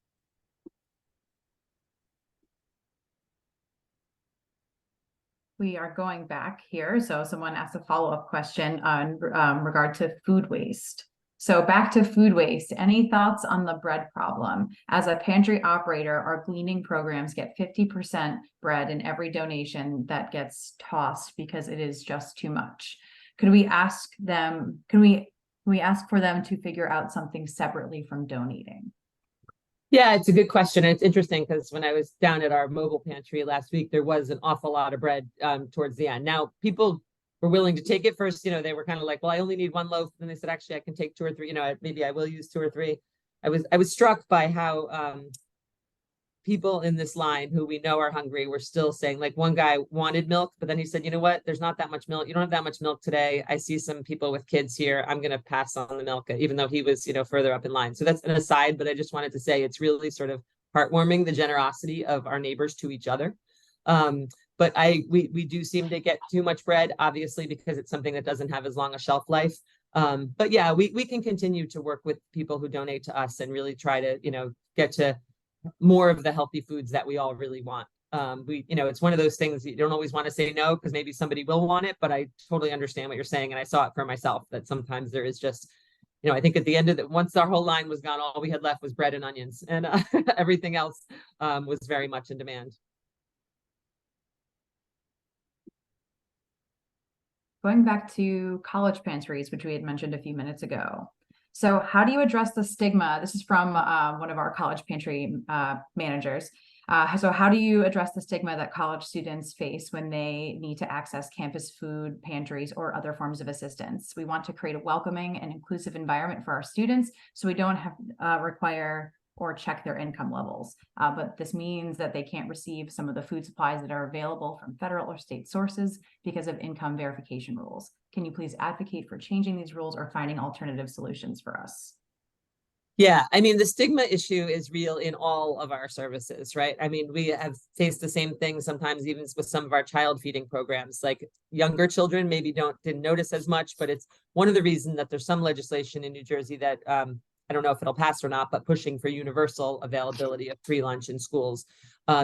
We are going back here. So someone asked a follow-up question on regard to food waste. So back to food waste, any thoughts on the bread problem? As a pantry operator, our gleaning programs get 50% bread in every donation that gets tossed because it is just too much. Could we ask them, can we ask for them to figure out something separately from donating? Yeah, it's a good question. It's interesting because when I was down at our mobile pantry last week, there was an awful lot of bread towards the end. Now, people were willing to take it first. They were kind of like, well, I only need 1 loaf. And they said, actually, I can take 2 or 3. Maybe I will use 2 or 3. I was struck by how people in this line who we know are hungry were still saying, like, one guy wanted milk, but then he said, you know what, there's not that much milk. You don't have that much milk today. I see some people with kids here. I'm going to pass on the milk, even though he was, further up in line. So that's an aside, but I just wanted to say it's really sort of heartwarming, the generosity of our neighbors to each other. But we do seem to get too much bread, obviously, because it's something that doesn't have as long a shelf life. But yeah, we can continue to work with people who donate to us and really try to, get to more of the healthy foods that we all really want. It's one of those things you don't always want to say no, because maybe somebody will want it, but I totally understand what you're saying. And I saw it for myself that sometimes there is just, I think at the end of it, once our whole line was gone, all we had left was bread and onions, and everything else was very much in demand. Going back to college pantries, which we had mentioned a few minutes ago. So how do you address the stigma? This is from one of our college pantry managers. So how do you address the stigma that college students face when they need to access campus food pantries or other forms of assistance? We want to create a welcoming and inclusive environment for our students, so we don't have require or check their income levels. But this means that they can't receive some of the food supplies that are available from federal or state sources because of income verification rules. Can you please advocate for changing these rules or finding alternative solutions for us? Yeah, I mean, the stigma issue is real in all of our services, right? I mean, we have faced the same thing sometimes even with some of our child feeding programs. Like younger children maybe didn't notice as much, but it's one of the reasons that there's some legislation in New Jersey that I don't know if it'll pass or not, but pushing for universal availability of free lunch in schools,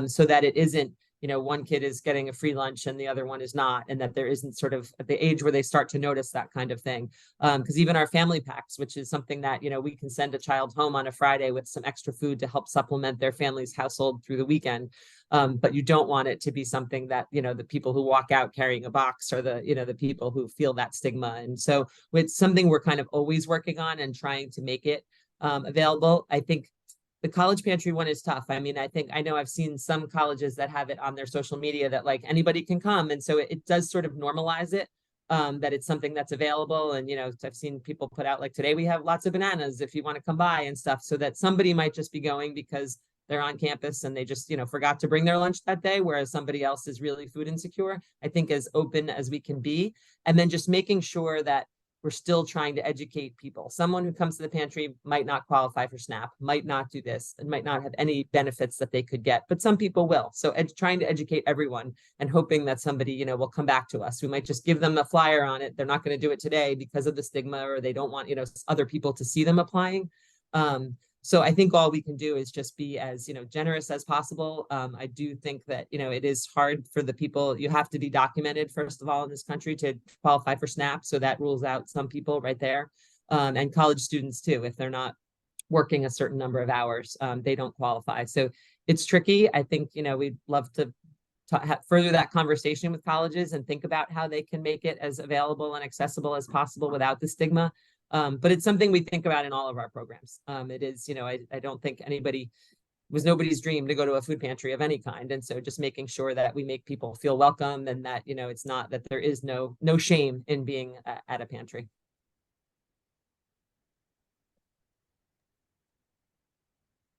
so that it isn't, one kid is getting a free lunch and the other one is not, and that there isn't sort of at the age where they start to notice that kind of thing. Because even our family packs, which is something that, we can send a child home on a Friday with some extra food to help supplement their family's household through the weekend. But you don't want it to be something that, the people who walk out carrying a box are the people who feel that stigma. And so it's something we're kind of always working on and trying to make it available. I think the college pantry one is tough. I mean, I know I've seen some colleges that have it on their social media that like anybody can come. And so it does sort of normalize it, that it's something that's available. And, I've seen people put out like today we have lots of bananas if you want to come by and stuff, so that somebody might just be going because they're on campus and they just, forgot to bring their lunch that day, whereas somebody else is really food insecure. I think as open as we can be, and then just making sure that we're still trying to educate people. Someone who comes to the pantry might not qualify for SNAP, might not do this, and might not have any benefits that they could get, but some people will. So trying to educate everyone and hoping that somebody, will come back to us. We might just give them a flyer on it. They're not going to do it today because of the stigma, or they don't want, other people to see them applying. So I think all we can do is just be as, generous as possible. I do think that, it is hard for the people. You have to be documented, first of all, in this country to qualify for SNAP. So that rules out some people right there. And college students too, if they're not working a certain number of hours, they don't qualify. So it's tricky. I think, we'd love to further that conversation with colleges and think about how they can make it as available and accessible as possible without the stigma. But it's something we think about in all of our programs. It is, I don't think was nobody's dream to go to a food pantry of any kind. And so just making sure that we make people feel welcome and that, it's not that there is no shame in being at a pantry.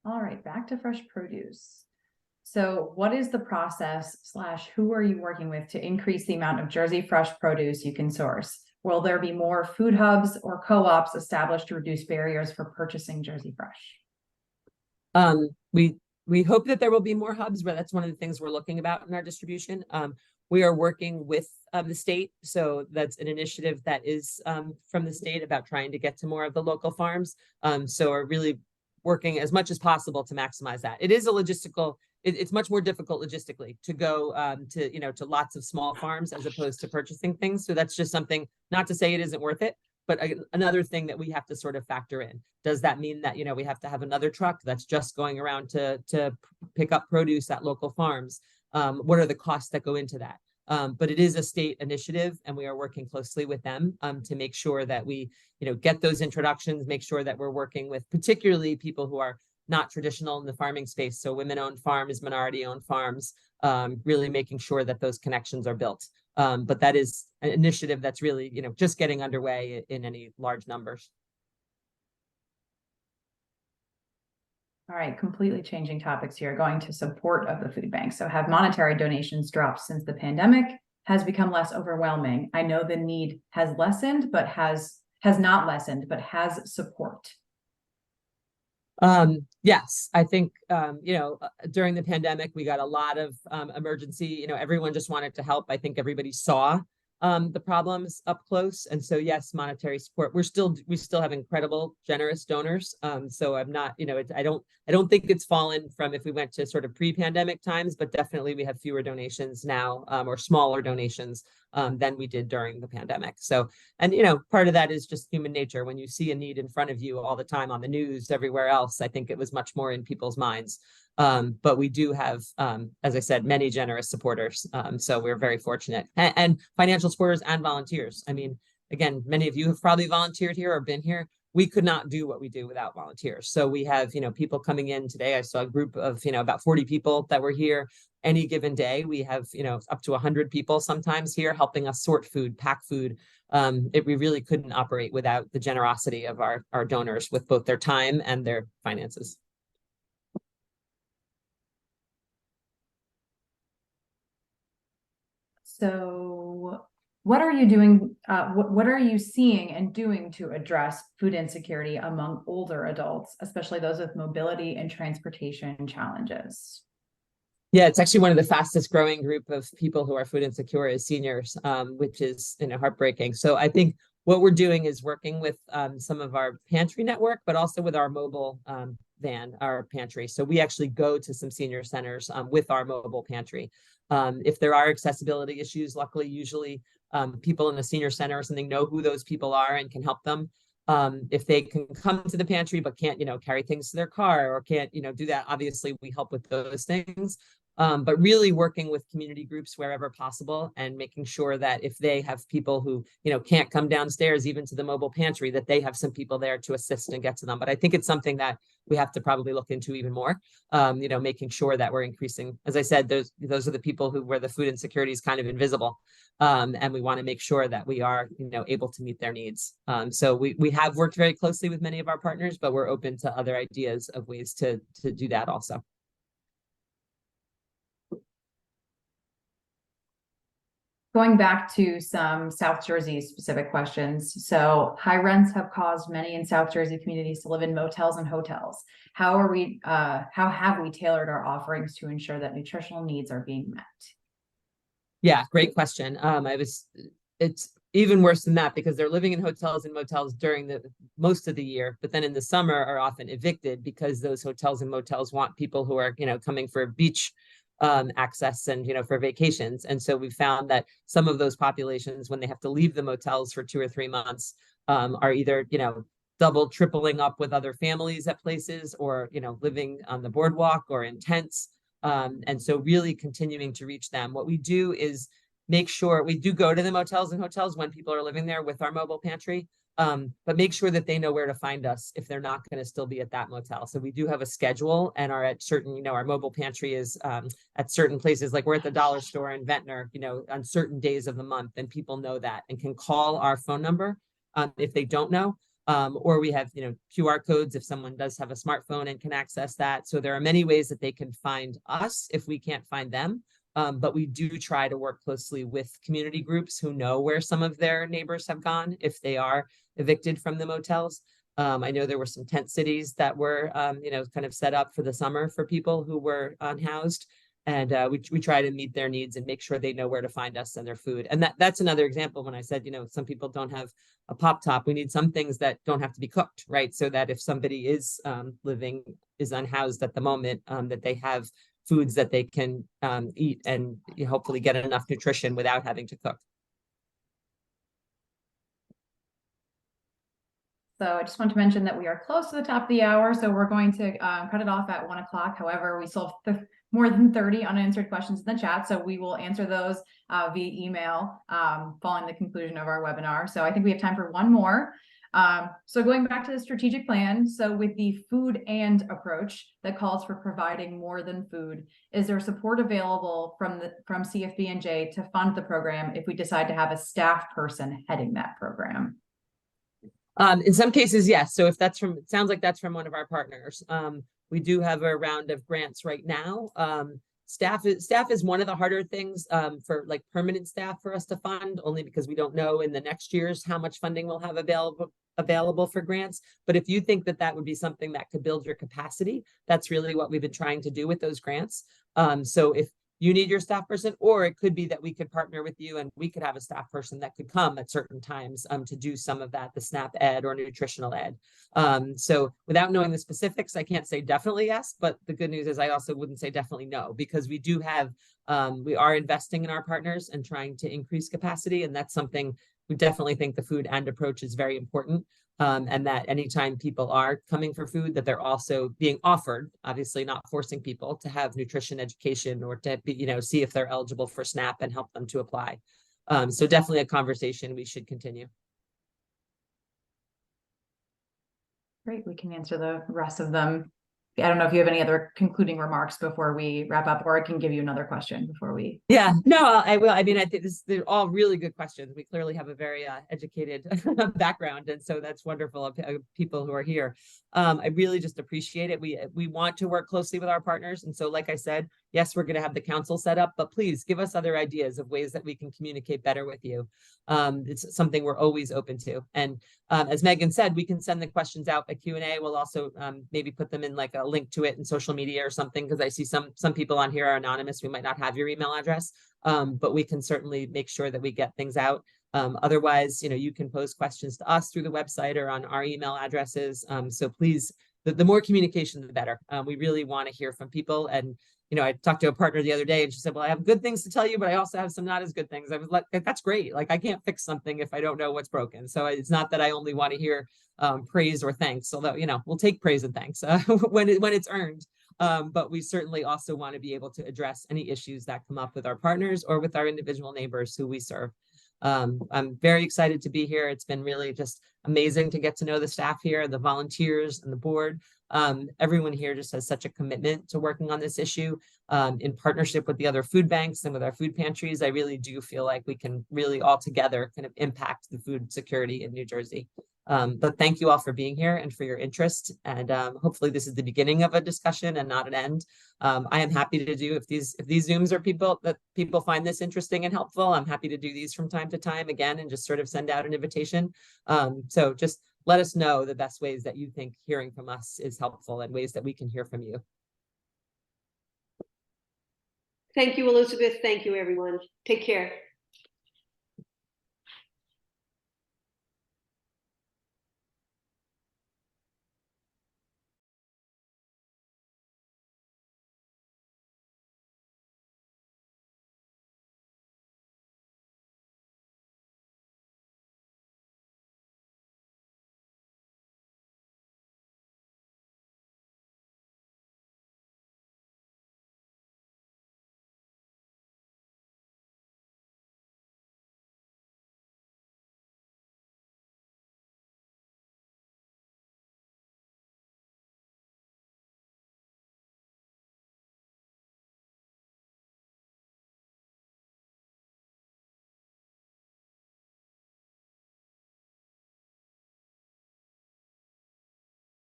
All right, back to fresh produce. So what is the process / who are you working with to increase the amount of Jersey fresh produce you can source? Will there be more food hubs or co-ops established to reduce barriers for purchasing Jersey fresh? We hope that there will be more hubs, but that's one of the things we're looking about in our distribution. We are working with the state. So that's an initiative that is from the state about trying to get to more of the local farms. So we're really working as much as possible to maximize that. It is a logistical, it's much more difficult logistically to go to lots of small farms as opposed to purchasing things. So that's just something, not to say it isn't worth it, but another thing that we have to sort of factor in. Does that mean that, we have to have another truck that's just going around to pick up produce at local farms? What are the costs that go into that? But it is a state initiative, and we are working closely with them to make sure that we, get those introductions, make sure that we're working with particularly people who are not traditional in the farming space. So women-owned farms, minority-owned farms, really making sure that those connections are built. But that is an initiative that's really, just getting underway in any large numbers. All right, completely changing topics here, going to support of the food bank. So have monetary donations dropped since the pandemic has become less overwhelming? I know the need has lessened, but has not lessened, but has support. Yes, I think, during the pandemic, we got a lot of emergency, everyone just wanted to help. I think everybody saw the problems up close. And so, yes, monetary support, we still have incredible, generous donors. So I'm not, I don't think it's fallen from if we went to sort of pre-pandemic times, but definitely we have fewer donations now, or smaller donations than we did during the pandemic. So, and, part of that is just human nature. When you see a need in front of you all the time on the news, everywhere else, I think it was much more in people's minds. But we do have, as I said, many generous supporters. So we're very fortunate, and financial supporters and volunteers. I mean, again, many of you have probably volunteered here or been here. we could not do what we do without volunteers. So we have, people coming in today. I saw a group of, about 40 people that were here. Any given day, we have, up to 100 people sometimes here helping us sort food, pack food. We really couldn't operate without the generosity of our donors with both their time and their finances. So what are you doing? What are you seeing and doing to address food insecurity among older adults, especially those with mobility and transportation challenges? Yeah, it's actually one of the fastest growing group of people who are food insecure is seniors, which is heartbreaking. So I think what we're doing is working with some of our pantry network, but also with our mobile van, our pantry. So we actually go to some senior centers with our mobile pantry. If there are accessibility issues, luckily, usually people in the senior center or something know who those people are and can help them. If they can come to the pantry but can't, carry things to their car or can't, do that, obviously we help with those things. But really working with community groups wherever possible and making sure that if they have people who, can't come downstairs even to the mobile pantry, that they have some people there to assist and get to them. But I think it's something that we have to probably look into even more, making sure that we're increasing. As I said, those are the people where the food insecurity is kind of invisible. And we want to make sure that we are, able to meet their needs. So we have worked very closely with many of our partners, but we're open to other ideas of ways to do that also. Going back to some South Jersey specific questions. So high rents have caused many in South Jersey communities to live in motels and hotels. How have we tailored our offerings to ensure that nutritional needs are being met? Yeah, great question. It's even worse than that because they're living in hotels and motels during the most of the year, but then in the summer are often evicted because those hotels and motels want people who are, coming for beach access and, for vacations. And so we found that some of those populations, when they have to leave the motels for 2 or 3 months, are either, double, tripling up with other families at places or, living on the boardwalk or in tents. And so really continuing to reach them. What we do is make sure we do go to the motels and hotels when people are living there with our mobile pantry. But make sure that they know where to find us if they're not going to still be at that motel. So we do have a schedule and are at certain, our mobile pantry is at certain places, like we're at the dollar store in Ventnor, on certain days of the month, and people know that and can call our phone number if they don't know. Or we have, QR codes if someone does have a smartphone and can access that. So there are many ways that they can find us if we can't find them. But we do try to work closely with community groups who know where some of their neighbors have gone if they are evicted from the motels. I know there were some tent cities that were, kind of set up for the summer for people who were unhoused. And we try to meet their needs and make sure they know where to find us and their food. And that's another example when I said, some people don't have a pop top. We need some things that don't have to be cooked, right? So that if somebody is unhoused at the moment, that they have foods that they can eat and hopefully get enough nutrition without having to cook. So I just want to mention that we are close to the top of the hour, so we're going to cut it off at 1 o'clock. However, we still have more than 30 unanswered questions in the chat, so we will answer those via email following the conclusion of our webinar. So I think we have time for one more. So going back to the strategic plan, so with the food and approach that calls for providing more than food, is there support available from CFBNJ to fund the program if we decide to have a staff person heading that program? In some cases, yes. So if it sounds like that's from one of our partners. We do have a round of grants right now. Staff is one of the harder things for like permanent staff for us to fund, only because we don't know in the next years how much funding we'll have available for grants. But if you think that would be something that could build your capacity, that's really what we've been trying to do with those grants. So if you need your staff person, or it could be that we could partner with you and we could have a staff person that could come at certain times to do some of that, the SNAP ed or nutritional ed. So without knowing the specifics, I can't say definitely yes, but the good news is I also wouldn't say definitely no, because we do have, we are investing in our partners and trying to increase capacity. And that's something we definitely think the food and approach is very important. And that anytime people are coming for food, that they're also being offered, obviously not forcing people to have nutrition education or to be, see if they're eligible for SNAP and help them to apply. So definitely a conversation we should continue. Great, we can answer the rest of them. I don't know if you have any other concluding remarks before we wrap up, or I can give you another question before we. Yeah, no, I will. I mean, I think they're all really good questions. We clearly have a very educated background, and so that's wonderful of people who are here. I really just appreciate it. We want to work closely with our partners, and so, like I said, yes, we're going to have the council set up, but please give us other ideas of ways that we can communicate better with you. It's something we're always open to. And as Megan said, we can send the questions out by Q&A. We'll also maybe put them in like a link to it in social media or something, because I see some people on here are anonymous. We might not have your email address, but we can certainly make sure that we get things out. Otherwise, you can pose questions to us through the website or on our email addresses. So please, the more communication, the better. We really want to hear from people. And I talked to a partner the other day and she said, well, I have good things to tell you, but I also have some not as good things. I was like, that's great. Like, I can't fix something if I don't know what's broken. So it's not that I only want to hear praise or thanks, although, we'll take praise and thanks when it's earned. But we certainly also want to be able to address any issues that come up with our partners or with our individual neighbors who we serve. I'm very excited to be here. It's been really just amazing to get to know the staff here, the volunteers and the board. Everyone here just has such a commitment to working on this issue in partnership with the other food banks and with our food pantries. I really do feel like we can really all together kind of impact the food security in New Jersey. But thank you all for being here and for your interest. And hopefully this is the beginning of a discussion and not an end. I am happy to do, if these Zooms are people find this interesting and helpful, I'm happy to do these from time to time again and just sort of send out an invitation. So just let us know the best ways that you think hearing from us is helpful and ways that we can hear from you. Thank you, Elizabeth. Thank you, everyone. Take care.